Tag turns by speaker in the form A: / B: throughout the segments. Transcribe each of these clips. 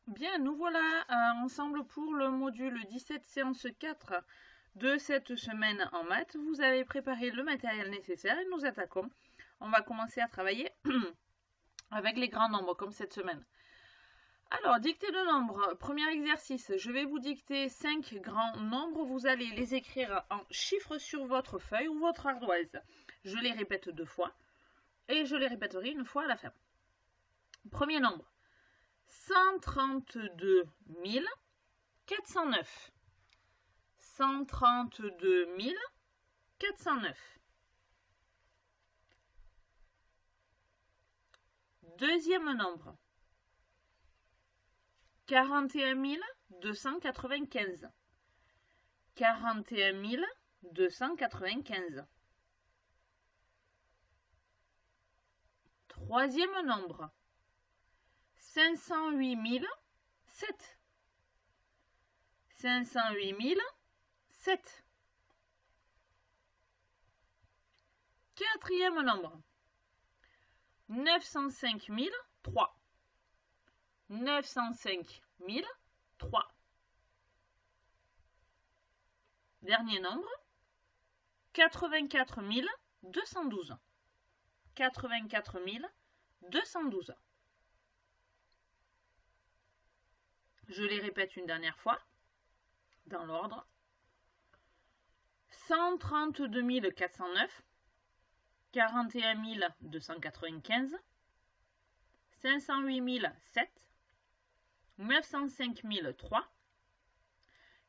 A: Bien, nous voilà ensemble pour le module 17, séance 4 de cette semaine en maths. Vous avez préparé le matériel nécessaire et nous attaquons. On va commencer à travailler avec les grands nombres comme cette semaine. Alors, dictée de nombres, premier exercice, je vais vous dicter 5 grands nombres. Vous allez les écrire en chiffres sur votre feuille ou votre ardoise. Je les répète 2 fois et je les répéterai une fois à la fin. Premier nombre. 132 409. 132 409. Deuxième nombre. 41 295. 41 295. Troisième nombre. 508 007. 508 007. Quatrième nombre. 905 003. 905 003. Dernier nombre. 84 212. 84 212. Je les répète une dernière fois, dans l'ordre. 132 409, 41 295, 508 007, 905 003,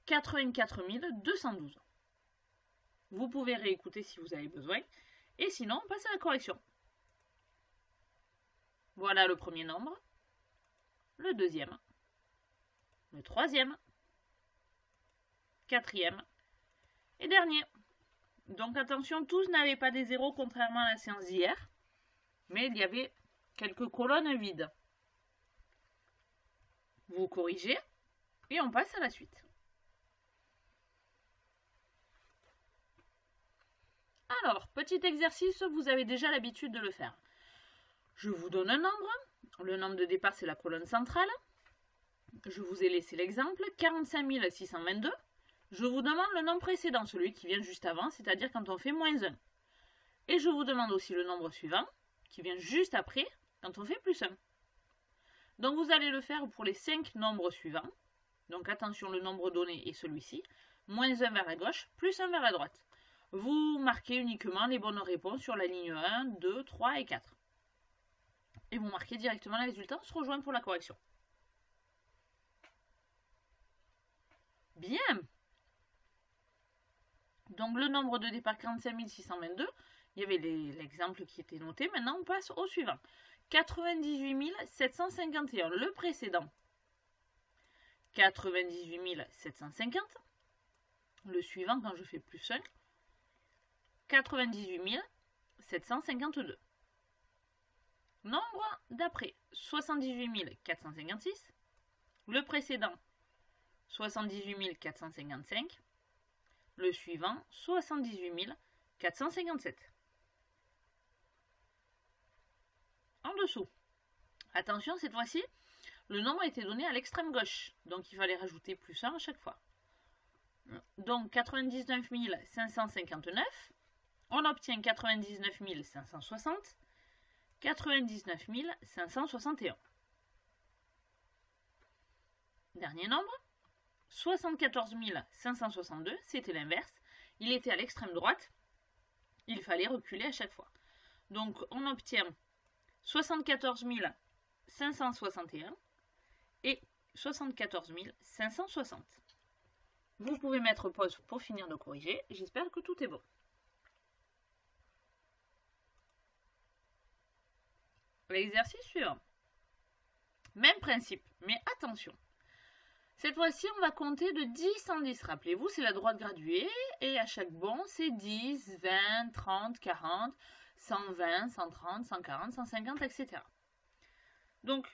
A: 84 212. Vous pouvez réécouter si vous avez besoin, et sinon, on passe à la correction. Voilà le premier nombre, le deuxième, le troisième, quatrième et dernier. Donc attention, tous n'avaient pas des zéros contrairement à la séance d'hier, mais il y avait quelques colonnes vides. Vous corrigez et on passe à la suite. Alors, petit exercice, vous avez déjà l'habitude de le faire. Je vous donne un nombre. Le nombre de départ, c'est la colonne centrale. Je vous ai laissé l'exemple, 45 622. Je vous demande le nombre précédent, celui qui vient juste avant, c'est-à-dire quand on fait moins 1. Et je vous demande aussi le nombre suivant, qui vient juste après, quand on fait plus 1. Donc vous allez le faire pour les 5 nombres suivants. Donc attention, le nombre donné est celui-ci. Moins 1 vers la gauche, plus 1 vers la droite. Vous marquez uniquement les bonnes réponses sur la ligne 1, 2, 3 et 4. Et vous marquez directement les résultats, on se rejoint pour la correction. Bien. Donc le nombre de départ 45 622, il y avait l'exemple qui était noté. Maintenant on passe au suivant. 98 751, le précédent. 98 750. Le suivant quand je fais plus 1. 98 752. Nombre d'après. 78 456. Le précédent. 78 455. Le suivant, 78 457. En dessous. Attention, cette fois-ci, le nombre a été donné à l'extrême gauche. Donc, il fallait rajouter plus 1 à chaque fois. Donc, 99 559. On obtient 99 560. 99 561. Dernier nombre. 74 562, c'était l'inverse. Il était à l'extrême droite. Il fallait reculer à chaque fois. Donc, on obtient 74 561 et 74 560. Vous pouvez mettre pause pour finir de corriger. J'espère que tout est bon. L'exercice suivant. Même principe, mais attention. Cette fois-ci, on va compter de 10 en 10. Rappelez-vous, c'est la droite graduée. Et à chaque bond, c'est 10, 20, 30, 40, 120, 130, 140, 150, etc. Donc,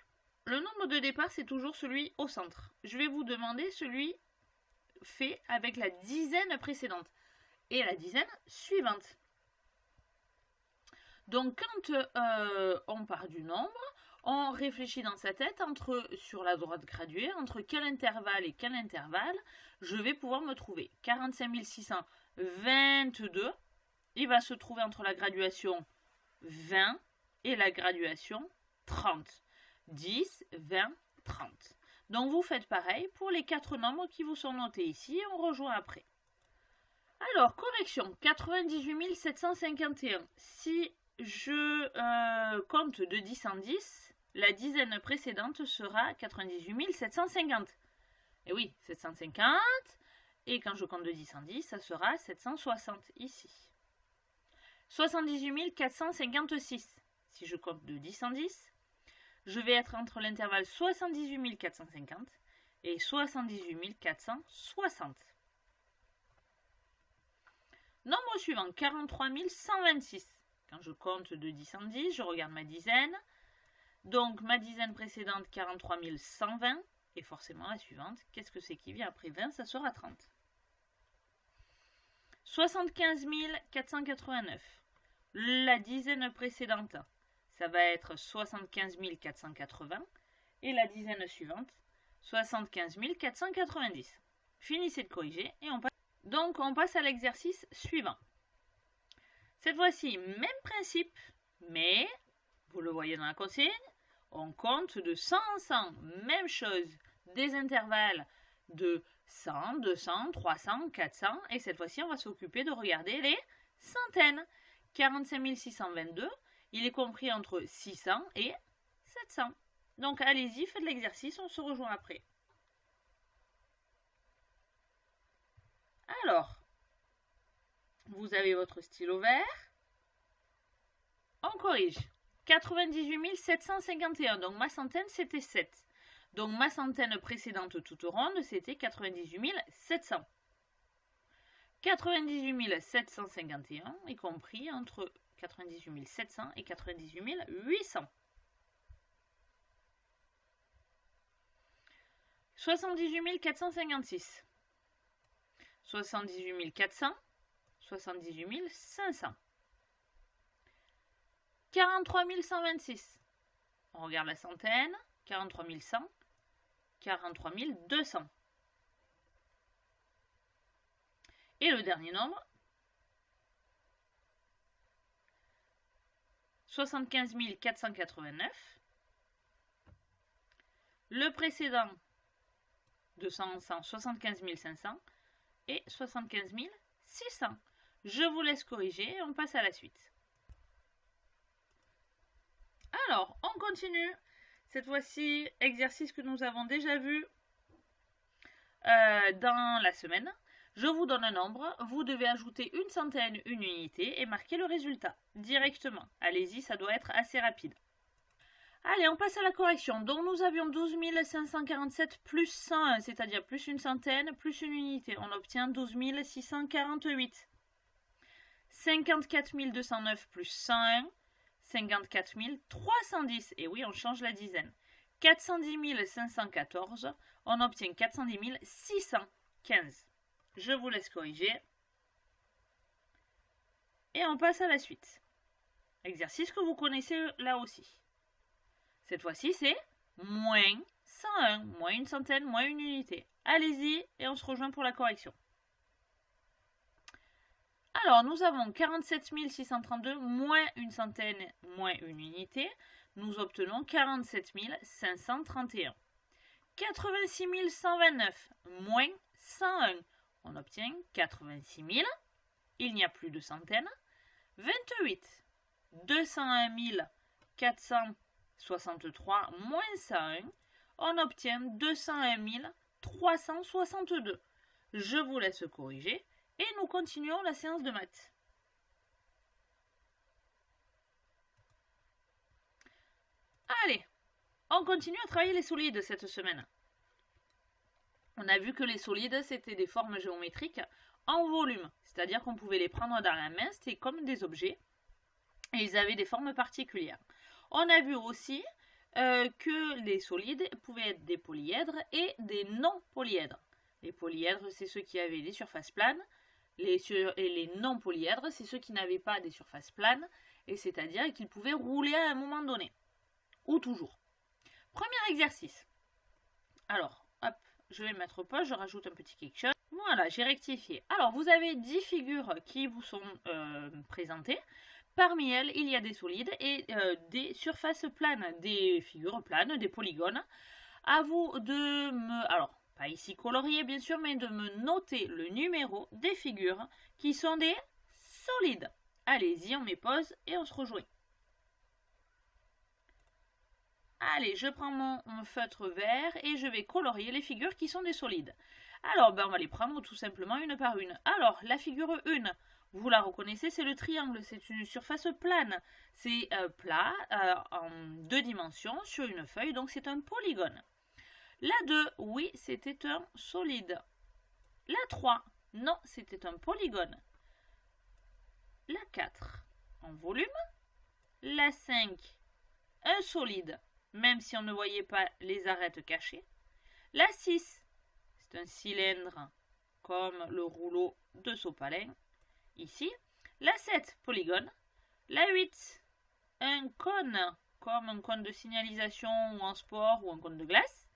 A: le nombre de départ, c'est toujours celui au centre. Je vais vous demander celui fait avec la dizaine précédente et la dizaine suivante. Donc, quand on part du nombre, On réfléchit dans sa tête sur la droite graduée, entre quel intervalle et quel intervalle je vais pouvoir me trouver. 45 622, il va se trouver entre la graduation 20 et la graduation 30. 10, 20, 30. Donc vous faites pareil pour les 4 nombres qui vous sont notés ici et on rejoint après. Alors, correction, 98 751. Si je compte de 10 en 10, la dizaine précédente sera 98 750. Et oui, 750. Et quand je compte de 10 en 10, ça sera 760 ici. 78 456. Si je compte de 10 en 10, je vais être entre l'intervalle 78 450 et 78 460. Nombre suivant, 43 126. Quand je compte de 10 en 10, je regarde ma dizaine. Donc ma dizaine précédente, 43 120. Et forcément la suivante, qu'est-ce que c'est qui vient après 20? Ça sera 30. 75 489. La dizaine précédente, ça va être 75 480. Et la dizaine suivante, 75 490. Finissez de corriger et on passe. Donc on passe à l'exercice suivant. Cette fois-ci, même principe, mais, vous le voyez dans la consigne, on compte de 100 en 100. Même chose, des intervalles de 100, 200, 300, 400. Et cette fois-ci, on va s'occuper de regarder les centaines. 45 622, il est compris entre 600 et 700. Donc allez-y, faites l'exercice, on se rejoint après. Alors, vous avez votre stylo vert. On corrige. 98 751, donc ma centaine c'était 7. Donc ma centaine précédente toute ronde c'était 98 700. 98 751 est compris entre 98 700 et 98 800. 78 456. 78 400. 78 500. 43 126. On regarde la centaine. 43 100. 43 200. Et le dernier nombre, 75 489. Le précédent, de 100 en 100, 75 500 et 75 600. Je vous laisse corriger et on passe à la suite. Alors, on continue. Cette fois-ci, exercice que nous avons déjà vu dans la semaine. Je vous donne un nombre, vous devez ajouter une centaine, une unité et marquer le résultat directement. Allez-y, ça doit être assez rapide. Allez, on passe à la correction. Donc nous avions 12 547 plus 101, c'est-à-dire plus une centaine, plus une unité. On obtient 12 648. 54 209 plus 101, 54 310. Et oui, on change la dizaine. 410 514, on obtient 410 615. Je vous laisse corriger. Et on passe à la suite. Exercice que vous connaissez là aussi. Cette fois-ci, c'est moins 101, moins une centaine, moins une unité. Allez-y et on se rejoint pour la correction. Alors, nous avons 47 632 moins une centaine, moins une unité. Nous obtenons 47 531. 86 129 moins 101. On obtient 86 000. Il n'y a plus de centaines. 28. 201 463 moins 101. On obtient 201 362. Je vous laisse corriger et nous continuons la séance de maths. Allez, on continue à travailler les solides cette semaine. On a vu que les solides, c'était des formes géométriques en volume, c'est-à-dire qu'on pouvait les prendre dans la main, c'était comme des objets, et ils avaient des formes particulières. On a vu aussi que les solides pouvaient être des polyèdres et des non-polyèdres. Les polyèdres, c'est ceux qui avaient des surfaces planes, et les non-polyèdres, c'est ceux qui n'avaient pas des surfaces planes, et c'est-à-dire qu'ils pouvaient rouler à un moment donné, ou toujours. Premier exercice. Alors, hop, je vais mettre pause, je rajoute un petit quelque chose. Voilà, j'ai rectifié. Alors, vous avez 10 figures qui vous sont présentées. Parmi elles, il y a des solides et des surfaces planes, des figures planes, des polygones. À vous de me... Alors, pas ici colorier bien sûr, mais de me noter le numéro des figures qui sont des solides. Allez-y, on met pause et on se rejoint. Allez, je prends mon feutre vert et je vais colorier les figures qui sont des solides. Alors, on va les prendre tout simplement une par une. Alors, la figure 1, vous la reconnaissez, c'est le triangle, c'est une surface plane. C'est plat, en 2 dimensions, sur une feuille, donc c'est un polygone. La 2, oui, c'était un solide. La 3, non, c'était un polygone. La 4, en volume. La 5, un solide, même si on ne voyait pas les arêtes cachées. La 6, c'est un cylindre comme le rouleau de sopalin, ici. La 7, polygone. La 8, un cône, comme un cône de signalisation ou en sport ou un cône de glace.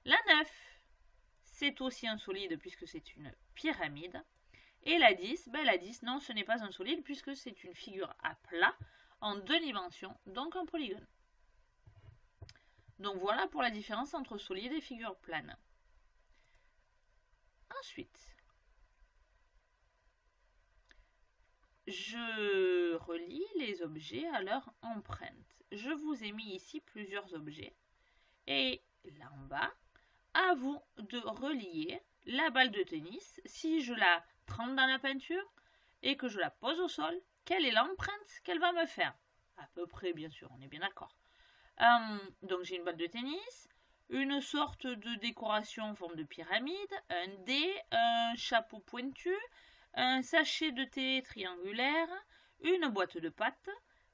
A: La 9, c'est aussi un solide puisque c'est une pyramide. Et la 10, la 10, non, ce n'est pas un solide puisque c'est une figure à plat en 2 dimensions, donc un polygone. Donc voilà pour la différence entre solide et figure plane. Ensuite, je relie les objets à leur empreinte. Je vous ai mis ici plusieurs objets. Et là en bas, à vous de relier la balle de tennis. Si je la trempe dans la peinture et que je la pose au sol, quelle est l'empreinte qu'elle va me faire? À peu près, bien sûr, on est bien d'accord. Donc j'ai une balle de tennis, une sorte de décoration en forme de pyramide, un dé, un chapeau pointu, un sachet de thé triangulaire, une boîte de pâtes,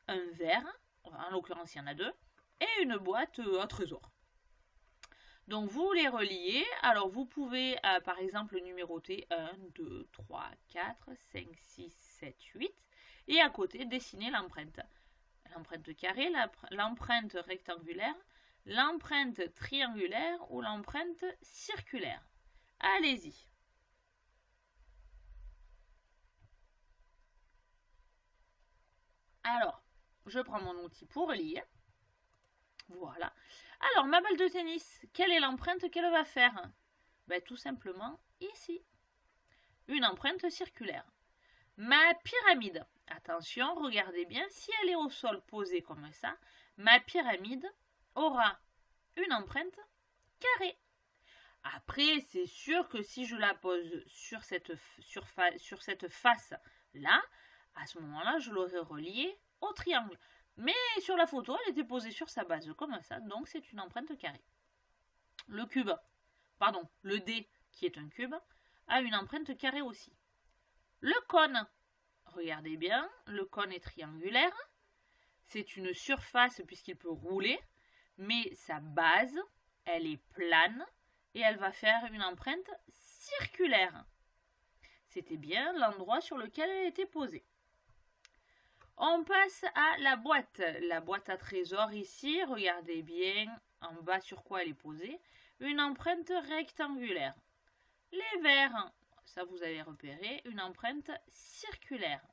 A: un verre, en l'occurrence il y en a 2, et une boîte à trésor. Donc vous les reliez, alors vous pouvez par exemple numéroter 1, 2, 3, 4, 5, 6, 7, 8 et à côté dessiner l'empreinte. L'empreinte carrée, l'empreinte rectangulaire, l'empreinte triangulaire ou l'empreinte circulaire. Allez-y. Alors, je prends mon outil pour relier. Voilà. Alors, ma balle de tennis, quelle est l'empreinte qu'elle va faire? Tout simplement ici. Une empreinte circulaire. Ma pyramide, attention, regardez bien, si elle est au sol posée comme ça, ma pyramide aura une empreinte carrée. Après, c'est sûr que si je la pose sur cette face-là, à ce moment-là, je l'aurai reliée au triangle. Mais sur la photo, elle était posée sur sa base comme ça, donc c'est une empreinte carrée. Le dé, qui est un cube, a une empreinte carrée aussi. Le cône, regardez bien, le cône est triangulaire. C'est une surface puisqu'il peut rouler, mais sa base, elle est plane et elle va faire une empreinte circulaire. C'était bien l'endroit sur lequel elle était posée. On passe à la boîte à trésor ici, regardez bien en bas sur quoi elle est posée, une empreinte rectangulaire. Les verres, ça vous avez repéré, une empreinte circulaire.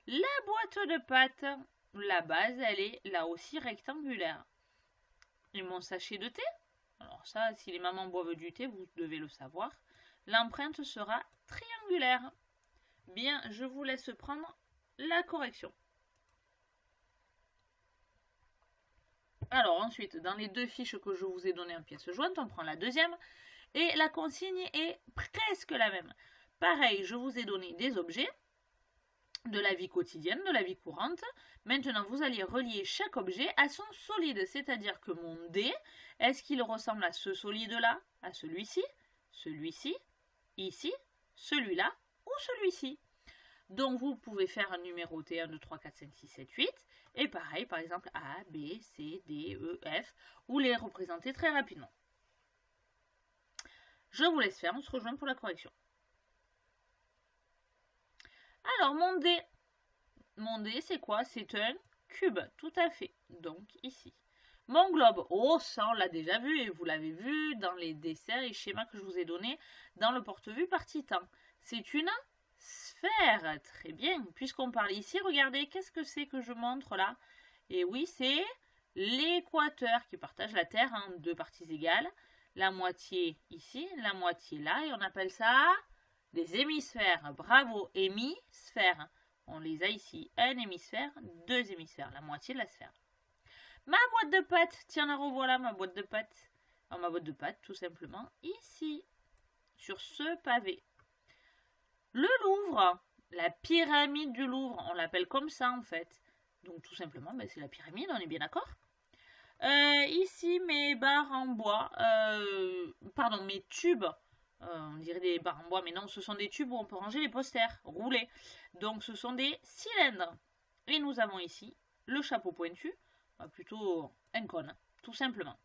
A: La boîte de pâtes, la base, elle est là aussi rectangulaire. Et mon sachet de thé, alors ça, si les mamans boivent du thé, vous devez le savoir, l'empreinte sera triangulaire. Bien, je vous laisse prendre la correction. Alors ensuite, dans les 2 fiches que je vous ai données en pièces jointes, on prend la deuxième et la consigne est presque la même. Pareil, je vous ai donné des objets de la vie quotidienne, de la vie courante. Maintenant, vous allez relier chaque objet à son solide, c'est-à-dire que mon dé, est-ce qu'il ressemble à ce solide-là, à celui-ci, celui-ci, ici, celui-là ou celui-ci? Donc, vous pouvez faire un numéroté 1, 2, 3, 4, 5, 6, 7, 8. Et pareil, par exemple, A, B, C, D, E, F, ou les représenter très rapidement. Je vous laisse faire, on se rejoint pour la correction. Alors, mon dé, c'est quoi? C'est un cube, tout à fait. Donc, ici. Mon globe, oh ça on l'a déjà vu et vous l'avez vu dans les dessins et schémas que je vous ai donnés dans le porte-vue partie temps. C'est une sphère, très bien. Puisqu'on parle ici, regardez, qu'est-ce que c'est que je montre là? Et oui, c'est l'équateur qui partage la Terre en deux parties égales. La moitié ici, la moitié là, et on appelle ça des hémisphères. Bravo, hémisphères. On les a ici, un hémisphère, deux hémisphères, la moitié de la sphère. Ma boîte de pâtes, tiens la revoilà ma boîte de pâtes. Alors, ma boîte de pâtes, tout simplement, ici, sur ce pavé. Le Louvre, la pyramide du Louvre, on l'appelle comme ça en fait. Donc tout simplement, c'est la pyramide, on est bien d'accord. Ici, mes barres en bois, pardon, mes tubes, on dirait des barres en bois, mais non, ce sont des tubes où on peut ranger les posters roulés. Donc ce sont des cylindres. Et nous avons ici le chapeau pointu, plutôt un cône, tout simplement.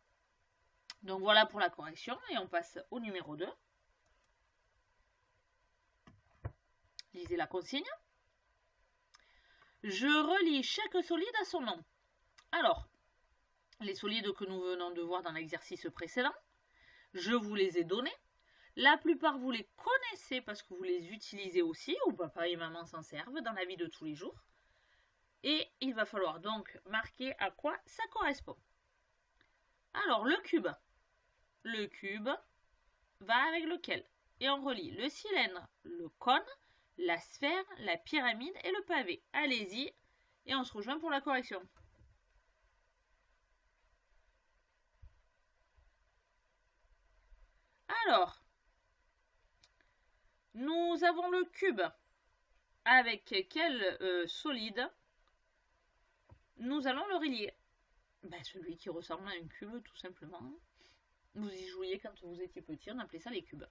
A: Donc voilà pour la correction, et on passe au numéro 2. Lisez la consigne. Je relie chaque solide à son nom. Alors, les solides que nous venons de voir dans l'exercice précédent, je vous les ai donnés. La plupart, vous les connaissez parce que vous les utilisez aussi, ou papa et maman s'en servent dans la vie de tous les jours. Et il va falloir donc marquer à quoi ça correspond. Alors, le cube. Le cube va avec lequel? Et on relie le cylindre, le cône, la sphère, la pyramide et le pavé. Allez-y, et on se rejoint pour la correction. Alors, nous avons le cube. Avec quel solide nous allons le relier? Celui qui ressemble à un cube, tout simplement. Vous y jouiez quand vous étiez petit, on appelait ça les cubes.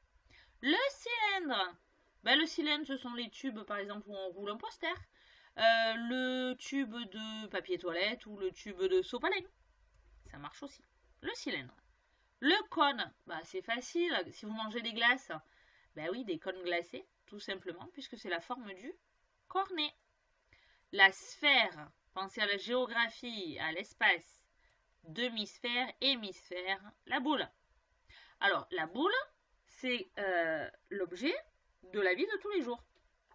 A: Le cylindre. Le cylindre, ce sont les tubes, par exemple, où on roule un poster. Le tube de papier toilette ou le tube de sopalin. Ça marche aussi. Le cylindre. Le cône, c'est facile. Si vous mangez des glaces, oui, des cônes glacés, tout simplement, puisque c'est la forme du cornet. La sphère, pensez à la géographie, à l'espace. Demi-sphère, hémisphère, la boule. Alors, la boule, c'est l'objet de la vie de tous les jours.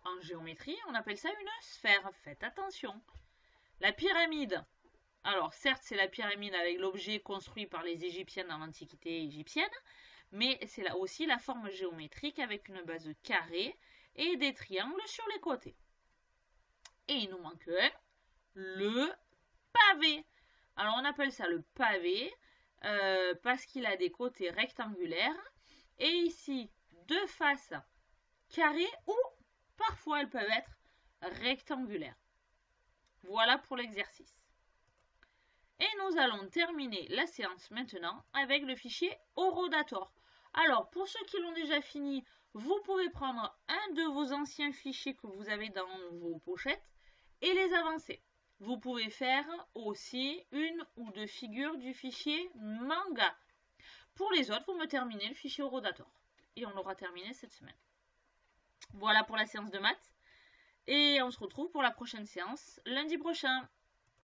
A: En géométrie, on appelle ça une sphère. Faites attention. La pyramide. Alors, certes, c'est la pyramide avec l'objet construit par les Égyptiens dans l'Antiquité égyptienne, mais c'est là aussi la forme géométrique avec une base carrée et des triangles sur les côtés. Et il nous manque un, le pavé. Alors, on appelle ça le pavé parce qu'il a des côtés rectangulaires et ici, deux faces carrées ou parfois elles peuvent être rectangulaires. Voilà pour l'exercice. Et nous allons terminer la séance maintenant avec le fichier Orodator. Alors, pour ceux qui l'ont déjà fini, vous pouvez prendre un de vos anciens fichiers que vous avez dans vos pochettes et les avancer. Vous pouvez faire aussi une ou deux figures du fichier manga. Pour les autres, vous me terminez le fichier Orodator. Et on l'aura terminé cette semaine. Voilà pour la séance de maths. Et on se retrouve pour la prochaine séance lundi prochain.